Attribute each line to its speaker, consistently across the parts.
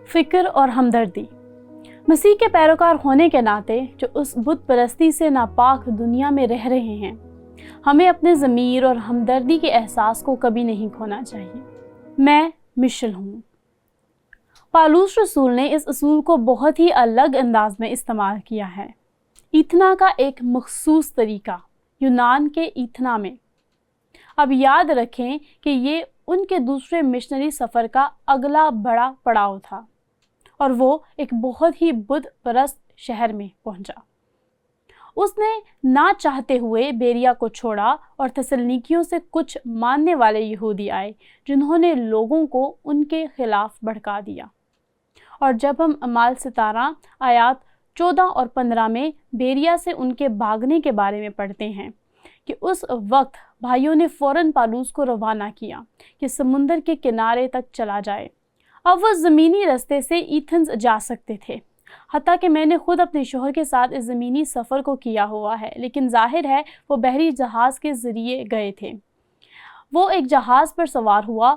Speaker 1: فکر اور ہمدردی۔ مسیح کے پیروکار ہونے کے ناطے جو اس بت پرستی سے ناپاک دنیا میں رہ رہے ہیں، ہمیں اپنے ضمیر اور ہمدردی کے احساس کو کبھی نہیں کھونا چاہیے۔ میں مشل ہوں۔ پالوس رسول نے اس اصول کو بہت ہی الگ انداز میں استعمال کیا ہے۔ ایتھنا کا ایک مخصوص طریقہ، یونان کے ایتھنا میں۔ اب یاد رکھیں کہ یہ ان کے دوسرے مشنری سفر کا اگلا بڑا پڑاؤ تھا، اور وہ ایک بہت ہی بت پرست شہر میں پہنچا۔ اس نے نہ چاہتے ہوئے بیریا کو چھوڑا اور تسلنیکیوں سے کچھ ماننے والے یہودی آئے جنہوں نے لوگوں کو ان کے خلاف بھڑکا دیا۔ اور جب ہم اعمال 17 آیات 14 اور 15 میں بیریا سے ان کے بھاگنے کے بارے میں پڑھتے ہیں کہ اس وقت بھائیوں نے فوراً پالوس کو روانہ کیا کہ سمندر کے کنارے تک چلا جائے۔ اب وہ زمینی رستے سے ایتھنز جا سکتے تھے، حتیٰ کہ میں نے خود اپنے شوہر کے ساتھ اس زمینی سفر کو کیا ہوا ہے، لیکن ظاہر ہے وہ بحری جہاز کے ذریعے گئے تھے۔ وہ ایک جہاز پر سوار ہوا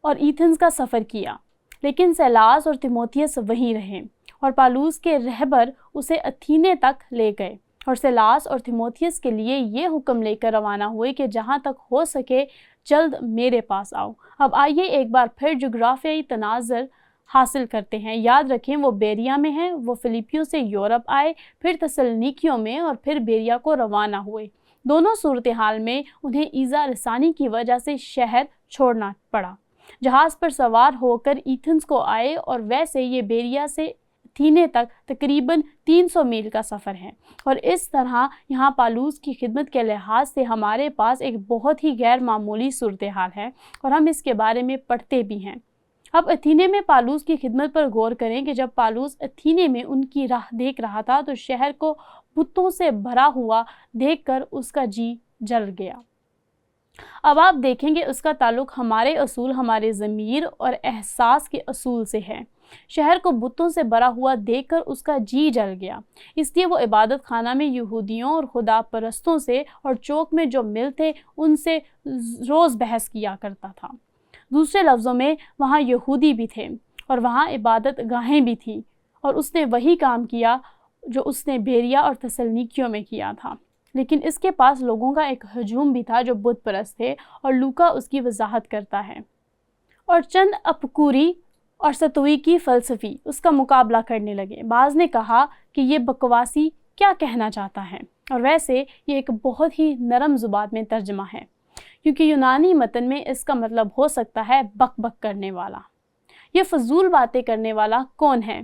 Speaker 1: اور ایتھنز کا سفر کیا، لیکن سیلاس اور تیموتھیوس وہیں رہے اور پالوس کے رہبر اسے اتھینے تک لے گئے، اور سیلاس اور تیموتھیوس کے لیے یہ حکم لے کر روانہ ہوئے کہ جہاں تک ہو سکے جلد میرے پاس آؤ۔ اب آئیے ایک بار پھر جغرافیائی تناظر حاصل کرتے ہیں۔ یاد رکھیں وہ بیریا میں ہیں، وہ فلپیوں سے یورپ آئے، پھر تسلنیکیوں میں اور پھر بیریا کو روانہ ہوئے۔ دونوں صورتحال میں انہیں ایذا رسانی کی وجہ سے شہر چھوڑنا پڑا۔ جہاز پر سوار ہو کر ایتھنز کو آئے، اور ویسے یہ بیریا سے اتھینے تک تقریباً 300 میل کا سفر ہے، اور اس طرح یہاں پالوس کی خدمت کے لحاظ سے ہمارے پاس ایک بہت ہی غیر معمولی صورتحال ہے، اور ہم اس کے بارے میں پڑھتے بھی ہیں۔ اب اتھینے میں پالوس کی خدمت پر غور کریں کہ جب پالوس اتھینے میں ان کی راہ دیکھ رہا تھا تو شہر کو بتوں سے بھرا ہوا دیکھ کر اس کا جی جل گیا۔ اب آپ دیکھیں گے اس کا تعلق ہمارے اصول، ہمارے ضمیر اور احساس کے اصول سے ہے۔ شہر کو بتوں سے بھرا ہوا دیکھ کر اس کا جی جل گیا، اس لیے وہ عبادت خانہ میں یہودیوں اور خدا پرستوں سے اور چوک میں جو مل تھے ان سے روز بحث کیا کرتا تھا۔ دوسرے لفظوں میں وہاں یہودی بھی تھے اور وہاں عبادت گاہیں بھی تھیں، اور اس نے وہی کام کیا جو اس نے بیریا اور تسلنیکیوں میں کیا تھا، لیکن اس کے پاس لوگوں کا ایک ہجوم بھی تھا جو بت پرست تھے، اور لوکا اس کی وضاحت کرتا ہے۔ اور چند اپکوری اور ستوئیکی فلسفی اس کا مقابلہ کرنے لگے۔ بعض نے کہا کہ یہ بکواسی کیا کہنا چاہتا ہے، اور ویسے یہ ایک بہت ہی نرم زبان میں ترجمہ ہے، کیونکہ یونانی متن میں اس کا مطلب ہو سکتا ہے بک بک کرنے والا۔ یہ فضول باتیں کرنے والا کون ہے؟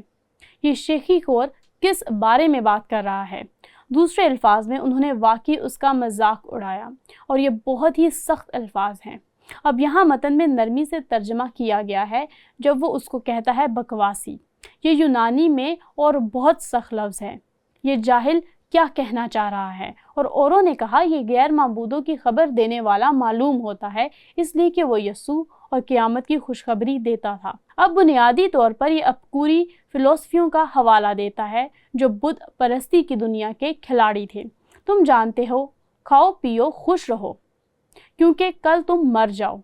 Speaker 1: یہ شیخی خور کس بارے میں بات کر رہا ہے؟ دوسرے الفاظ میں انہوں نے واقعی اس کا مذاق اڑایا، اور یہ بہت ہی سخت الفاظ ہیں۔ اب یہاں متن میں نرمی سے ترجمہ کیا گیا ہے جب وہ اس کو کہتا ہے بکواسی۔ یہ یونانی میں اور بہت سخت لفظ ہے۔ یہ جاہل کیا کہنا چاہ رہا ہے؟ اور اوروں نے کہا یہ غیر معبودوں کی خبر دینے والا معلوم ہوتا ہے، اس لیے کہ وہ یسوع اور قیامت کی خوشخبری دیتا تھا۔ اب بنیادی طور پر یہ اپکوری فلسفیوں کا حوالہ دیتا ہے جو بت پرستی کی دنیا کے کھلاڑی تھے۔ تم جانتے ہو، کھاؤ پیو خوش رہو کیونکہ کل تم مر جاؤ۔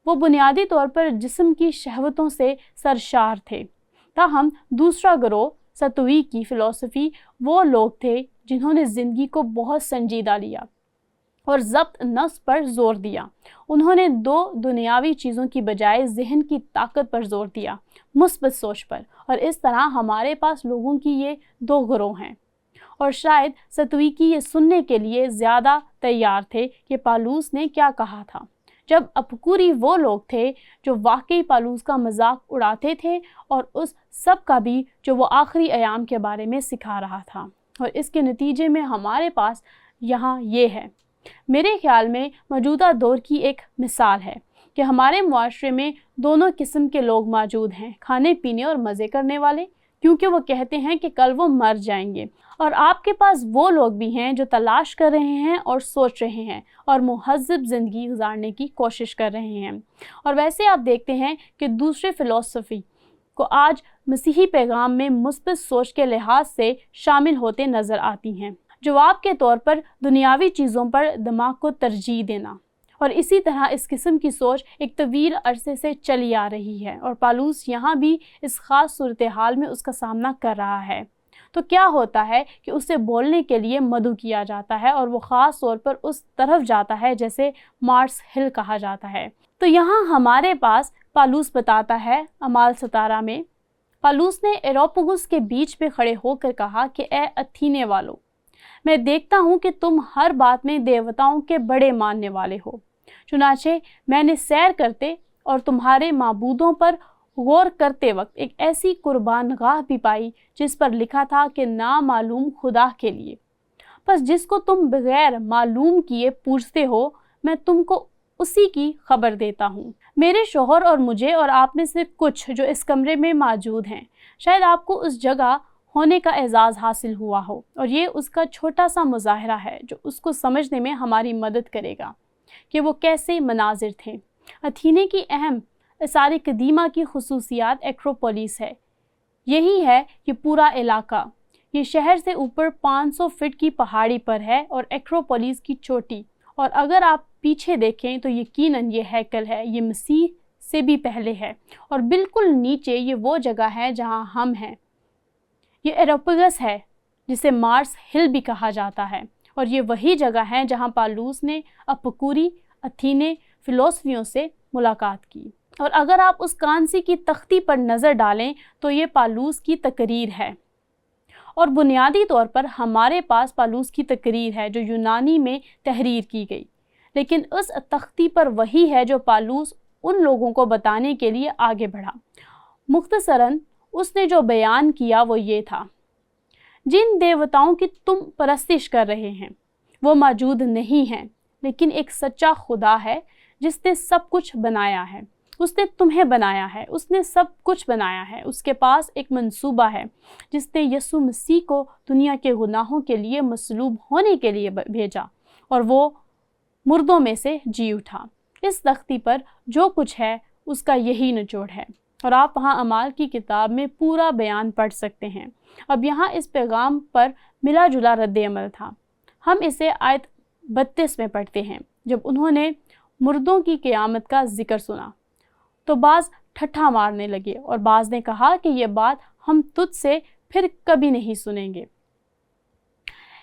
Speaker 1: وہ بنیادی طور پر جسم کی شہوتوں سے سرشار تھے۔ تاہم دوسرا گروہ ستوئی کی فلسفی وہ لوگ تھے جنہوں نے زندگی کو بہت سنجیدہ لیا اور ضبط نفس پر زور دیا۔ انہوں نے دو دنیاوی چیزوں کی بجائے ذہن کی طاقت پر زور دیا، مثبت سوچ پر، اور اس طرح ہمارے پاس لوگوں کی یہ دو گروہ ہیں۔ اور شاید ستوئیکی یہ سننے کے لیے زیادہ تیار تھے کہ پالوس نے کیا کہا تھا، جب اپکوری وہ لوگ تھے جو واقعی پالوس کا مذاق اڑاتے تھے اور اس سب کا بھی جو وہ آخری ایام کے بارے میں سکھا رہا تھا۔ اور اس کے نتیجے میں ہمارے پاس یہاں یہ ہے۔ میرے خیال میں موجودہ دور کی ایک مثال ہے کہ ہمارے معاشرے میں دونوں قسم کے لوگ موجود ہیں، کھانے پینے اور مزے کرنے والے، کیونکہ وہ کہتے ہیں کہ کل وہ مر جائیں گے، اور آپ کے پاس وہ لوگ بھی ہیں جو تلاش کر رہے ہیں اور سوچ رہے ہیں اور مہذب زندگی گزارنے کی کوشش کر رہے ہیں۔ اور ویسے آپ دیکھتے ہیں کہ دوسرے فلسفی کو آج مسیحی پیغام میں مثبت سوچ کے لحاظ سے شامل ہوتے نظر آتی ہیں۔ جواب کے طور پر دنیاوی چیزوں پر دماغ کو ترجیح دینا، اور اسی طرح اس قسم کی سوچ ایک طویل عرصے سے چلی آ رہی ہے، اور پالوس یہاں بھی اس خاص صورتحال میں اس کا سامنا کر رہا ہے۔ تو کیا ہوتا ہے کہ اسے بولنے کے لیے مدعو کیا جاتا ہے اور وہ خاص طور پر اس طرف جاتا ہے جیسے مارس ہل کہا جاتا ہے۔ تو یہاں ہمارے پاس پالوس بتاتا ہے اعمال 17 میں، پالوس نے ایروپگس کے بیچ میں کھڑے ہو کر کہا کہ اے اتھینے والو، میں دیکھتا ہوں کہ تم ہر بات میں دیوتاؤں کے بڑے ماننے والے ہو، چنانچہ میں نے سیر کرتے اور تمہارے معبودوں پر غور کرتے وقت ایک ایسی قربان گاہ بھی پائی جس پر لکھا تھا کہ نامعلوم خدا کے لیے۔ پس جس کو تم بغیر معلوم کیے پوجتے ہو، میں تم کو اسی کی خبر دیتا ہوں۔ میرے شوہر اور مجھے اور آپ میں سے کچھ جو اس کمرے میں موجود ہیں، شاید آپ کو اس جگہ ہونے کا اعزاز حاصل ہوا ہو، اور یہ اس کا چھوٹا سا مظاہرہ ہے جو اس کو سمجھنے میں ہماری مدد کرے گا کہ وہ کیسے مناظر تھے۔ اتھینے کی اہم آثار قدیمہ کی خصوصیات ایکروپولیس ہے۔ یہی ہے کہ پورا علاقہ یہ شہر سے اوپر 500 فٹ کی پہاڑی پر ہے اور ایکروپولیس کی چوٹی، اور اگر آپ پیچھے دیکھیں تو یقیناً یہ ہیکل ہے، یہ مسیح سے بھی پہلے ہے، اور بالکل نیچے یہ وہ جگہ ہے جہاں ہم ہیں۔ یہ ایروپگس ہے جسے مارس ہل بھی کہا جاتا ہے، اور یہ وہی جگہ ہے جہاں پالوس نے اپکوری اتھینے فلسفیوں سے ملاقات کی۔ اور اگر آپ اس کانسی کی تختی پر نظر ڈالیں تو یہ پالوس کی تقریر ہے، اور بنیادی طور پر ہمارے پاس پالوس کی تقریر ہے جو یونانی میں تحریر کی گئی، لیکن اس تختی پر وہی ہے جو پالوس ان لوگوں کو بتانے کے لیے آگے بڑھا۔ مختصراً اس نے جو بیان کیا وہ یہ تھا، جن دیوتاؤں کی تم پرستش کر رہے ہیں وہ موجود نہیں ہیں، لیکن ایک سچا خدا ہے جس نے سب کچھ بنایا ہے، اس نے تمہیں بنایا ہے، اس نے سب کچھ بنایا ہے۔ اس کے پاس ایک منصوبہ ہے جس نے یسوع مسیح کو دنیا کے گناہوں کے لیے مصلوب ہونے کے لیے بھیجا، اور وہ مردوں میں سے جی اٹھا۔ اس تختی پر جو کچھ ہے اس کا یہی نچوڑ ہے، اور آپ وہاں اعمال کی کتاب میں پورا بیان پڑھ سکتے ہیں۔ اب یہاں اس پیغام پر ملا جلا رد عمل تھا۔ ہم اسے آیت 32 میں پڑھتے ہیں، جب انہوں نے مردوں کی قیامت کا ذکر سنا تو بعض ٹھٹھا مارنے لگے، اور بعض نے کہا کہ یہ بات ہم تجھ سے پھر کبھی نہیں سنیں گے۔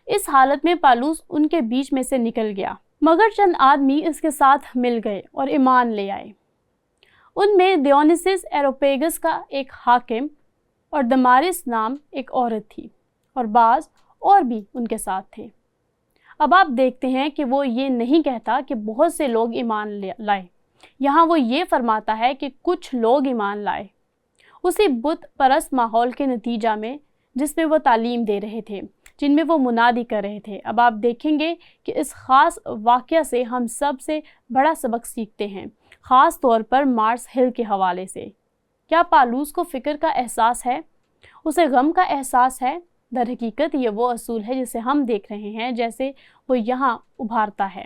Speaker 1: اس حالت میں پالوس ان کے بیچ میں سے نکل گیا، مگر چند آدمی اس کے ساتھ مل گئے اور ایمان لے آئے۔ ان میں دیونیسیس ایروپیگس کا ایک حاکم اور دمارس نام ایک عورت تھی، اور بعض اور بھی ان کے ساتھ تھے۔ اب آپ دیکھتے ہیں کہ وہ یہ نہیں کہتا کہ بہت سے لوگ ایمان لائے، یہاں وہ یہ فرماتا ہے کہ کچھ لوگ ایمان لائے، اسی بت پرست ماحول کے نتیجہ میں جس میں وہ تعلیم دے رہے تھے، جن میں وہ منادی کر رہے تھے۔ اب آپ دیکھیں گے کہ اس خاص واقعہ سے ہم سب سے بڑا سبق سیکھتے ہیں، خاص طور پر مارس ہل کے حوالے سے۔ کیا پالوس کو فکر کا احساس ہے؟ اسے غم کا احساس ہے؟ در حقیقت یہ وہ اصول ہے جسے ہم دیکھ رہے ہیں جیسے وہ یہاں ابھارتا ہے۔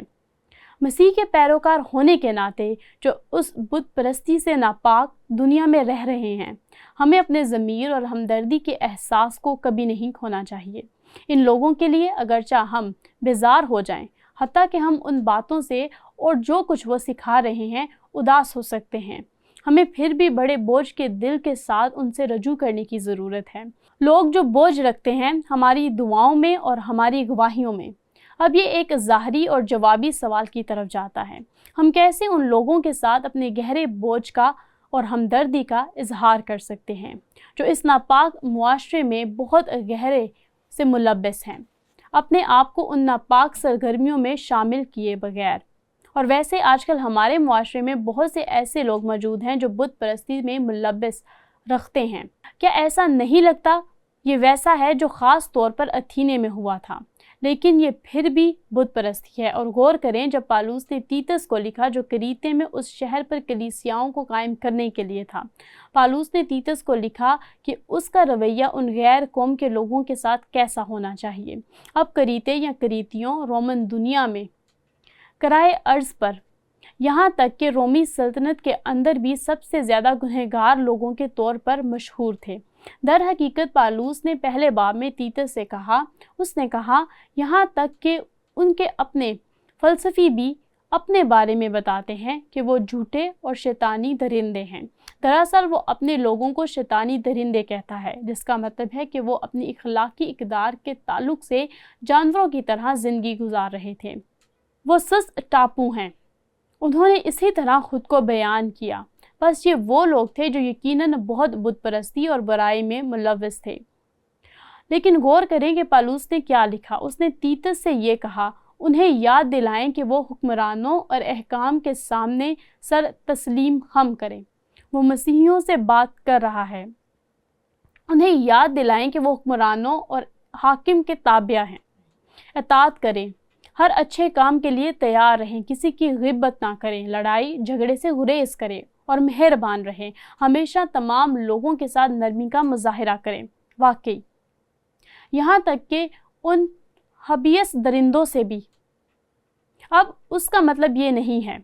Speaker 1: مسیح کے پیروکار ہونے کے ناطے جو اس بت پرستی سے ناپاک دنیا میں رہ رہے ہیں، ہمیں اپنے ضمیر اور ہمدردی کے احساس کو کبھی نہیں کھونا چاہیے۔ ان لوگوں کے لیے اگرچہ ہم بیزار ہو جائیں، حتیٰ کہ ہم ان باتوں سے اور جو کچھ وہ سکھا رہے ہیں اداس ہو سکتے ہیں، ہمیں پھر بھی بڑے بوجھ کے دل کے ساتھ ان سے رجوع کرنے کی ضرورت ہے۔ لوگ جو بوجھ رکھتے ہیں ہماری دعاؤں میں اور ہماری گواہیوں میں۔ اب یہ ایک ظاہری اور جوابی سوال کی طرف جاتا ہے، ہم کیسے ان لوگوں کے ساتھ اپنے گہرے بوجھ کا اور ہمدردی کا اظہار کر سکتے ہیں جو اس ناپاک معاشرے میں بہت گہرے سے ملبس ہیں، اپنے آپ کو ان ناپاک سرگرمیوں میں شامل کیے بغیر۔ اور ویسے آج کل ہمارے معاشرے میں بہت سے ایسے لوگ موجود ہیں جو بت پرستی میں ملبس رکھتے ہیں۔ کیا ایسا نہیں لگتا یہ ویسا ہے جو خاص طور پر اتھینے میں ہوا تھا؟ لیکن یہ پھر بھی بت پرستی ہے۔ اور غور کریں جب پالوس نے تیتس کو لکھا جو کریتے میں اس شہر پر کلیسیاؤں کو قائم کرنے کے لیے تھا، پالوس نے تیتس کو لکھا کہ اس کا رویہ ان غیر قوم کے لوگوں کے ساتھ کیسا ہونا چاہیے۔ اب کریتے یا کریتیوں رومن دنیا میں کرائے ارض پر، یہاں تک کہ رومی سلطنت کے اندر بھی سب سے زیادہ گنہگار لوگوں کے طور پر مشہور تھے۔ در حقیقت پالوس نے پہلے باب میں تیتس سے کہا، اس نے کہا یہاں تک کہ ان کے اپنے فلسفی بھی اپنے بارے میں بتاتے ہیں کہ وہ جھوٹے اور شیطانی درندے ہیں۔ دراصل وہ اپنے لوگوں کو شیطانی درندے کہتا ہے، جس کا مطلب ہے کہ وہ اپنی اخلاقی اقدار کے تعلق سے جانوروں کی طرح زندگی گزار رہے تھے۔ وہ سست ٹاپو ہیں، انہوں نے اسی طرح خود کو بیان کیا۔ بس یہ وہ لوگ تھے جو یقیناً بہت بت پرستی اور برائی میں ملوث تھے۔ لیکن غور کریں کہ پالوس نے کیا لکھا۔ اس نے تیتس سے یہ کہا، انہیں یاد دلائیں کہ وہ حکمرانوں اور احکام کے سامنے سر تسلیم خم کریں۔ وہ مسیحیوں سے بات کر رہا ہے۔ انہیں یاد دلائیں کہ وہ حکمرانوں اور حاکم کے تابع ہیں۔ اطاعت کریں، ہر اچھے کام کے لیے تیار رہیں، کسی کی غیبت نہ کریں، لڑائی جھگڑے سے گریز کریں اور مہربان رہیں، ہمیشہ تمام لوگوں کے ساتھ نرمی کا مظاہرہ کریں۔ واقعی یہاں تک کہ ان حبیث درندوں سے بھی۔ اب اس کا مطلب یہ نہیں ہے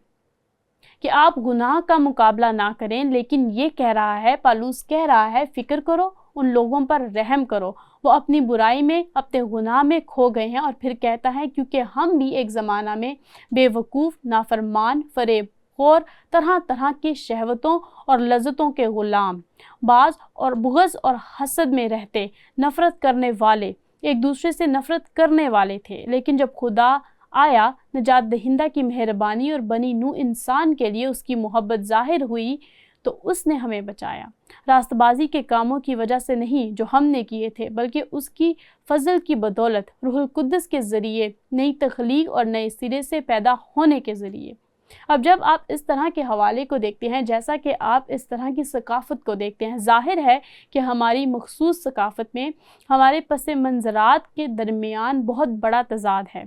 Speaker 1: کہ آپ گناہ کا مقابلہ نہ کریں، لیکن یہ کہہ رہا ہے، پالوس کہہ رہا ہے، فکر کرو، ان لوگوں پر رحم کرو، وہ اپنی برائی میں، اپنے گناہ میں کھو گئے ہیں۔ اور پھر کہتا ہے، کیونکہ ہم بھی ایک زمانہ میں بے وقوف، نافرمان، فریب خور، طرح طرح کی شہوتوں اور لذتوں کے غلام، باز اور بغض اور حسد میں رہتے، نفرت کرنے والے، ایک دوسرے سے نفرت کرنے والے تھے۔ لیکن جب خدا آیا، نجات دہندہ کی مہربانی اور بنی نوع انسان کے لیے اس کی محبت ظاہر ہوئی، تو اس نے ہمیں بچایا، راست بازی کے کاموں کی وجہ سے نہیں جو ہم نے کیے تھے، بلکہ اس کی فضل کی بدولت، روح القدس کے ذریعے، نئی تخلیق اور نئے سرے سے پیدا ہونے کے ذریعے۔ اب جب آپ اس طرح کے حوالے کو دیکھتے ہیں، جیسا کہ آپ اس طرح کی ثقافت کو دیکھتے ہیں، ظاہر ہے کہ ہماری مخصوص ثقافت میں ہمارے پس منظرات کے درمیان بہت بڑا تضاد ہے،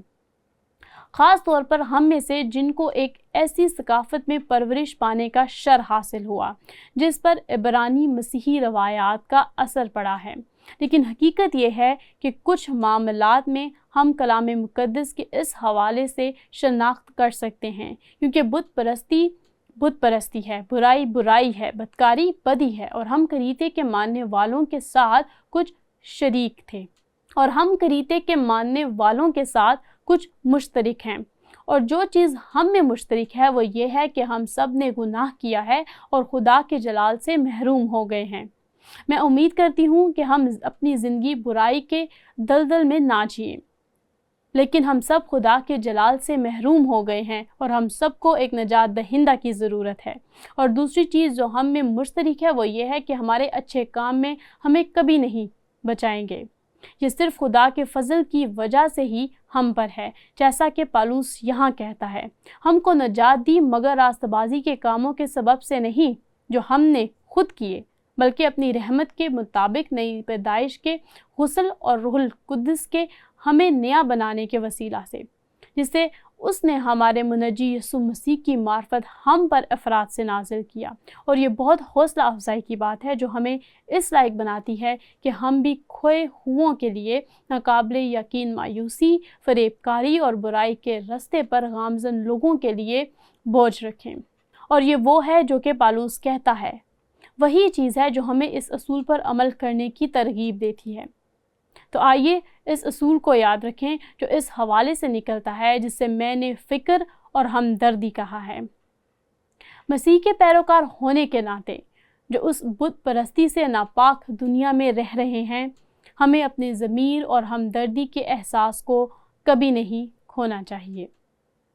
Speaker 1: خاص طور پر ہم میں سے جن کو ایک ایسی ثقافت میں پرورش پانے کا شر حاصل ہوا جس پر عبرانی مسیحی روایات کا اثر پڑا ہے۔ لیکن حقیقت یہ ہے کہ کچھ معاملات میں ہم کلام مقدس کے اس حوالے سے شناخت کر سکتے ہیں، کیونکہ بت پرستی ہے، برائی برائی ہے، بدکاری بدی ہے، اور ہم کریتے کے ماننے والوں کے ساتھ کچھ شریک تھے، اور ہم کریتے کے ماننے والوں کے ساتھ کچھ مشترک ہیں۔ اور جو چیز ہم میں مشترک ہے وہ یہ ہے کہ ہم سب نے گناہ کیا ہے اور خدا کے جلال سے محروم ہو گئے ہیں۔ میں امید کرتی ہوں کہ ہم اپنی زندگی برائی کے دلدل میں نہ جئیں، لیکن ہم سب خدا کے جلال سے محروم ہو گئے ہیں، اور ہم سب کو ایک نجات دہندہ کی ضرورت ہے۔ اور دوسری چیز جو ہم میں مشترک ہے وہ یہ ہے کہ ہمارے اچھے کام میں ہمیں کبھی نہیں بچائیں گے۔ یہ صرف خدا کے فضل کی وجہ سے ہی ہم پر ہے، جیسا کہ پالوس یہاں کہتا ہے، ہم کو نجات دی مگر راست بازی کے کاموں کے سبب سے نہیں جو ہم نے خود کیے، بلکہ اپنی رحمت کے مطابق نئی پیدائش کے غسل اور روح القدس کے ہمیں نیا بنانے کے وسیلہ سے، جسے اس نے ہمارے منجی یسوع مسیح کی معرفت ہم پر افراد سے نازل کیا۔ اور یہ بہت حوصلہ افزائی کی بات ہے جو ہمیں اس لائق بناتی ہے کہ ہم بھی کھوئے ہوئوں کے لیے ناقابل یقین مایوسی، فریب کاری اور برائی کے رستے پر گامزن لوگوں کے لیے بوجھ رکھیں۔ اور یہ وہ ہے جو کہ پالوس کہتا ہے، وہی چیز ہے جو ہمیں اس اصول پر عمل کرنے کی ترغیب دیتی ہے۔ تو آئیے اس اصول کو یاد رکھیں جو اس حوالے سے نکلتا ہے جسے میں نے فکر اور ہمدردی کہا ہے۔ مسیح کے پیروکار ہونے کے ناطے جو اس بت پرستی سے ناپاک دنیا میں رہ رہے ہیں، ہمیں اپنے ضمیر اور ہمدردی کے احساس کو کبھی نہیں کھونا چاہیے۔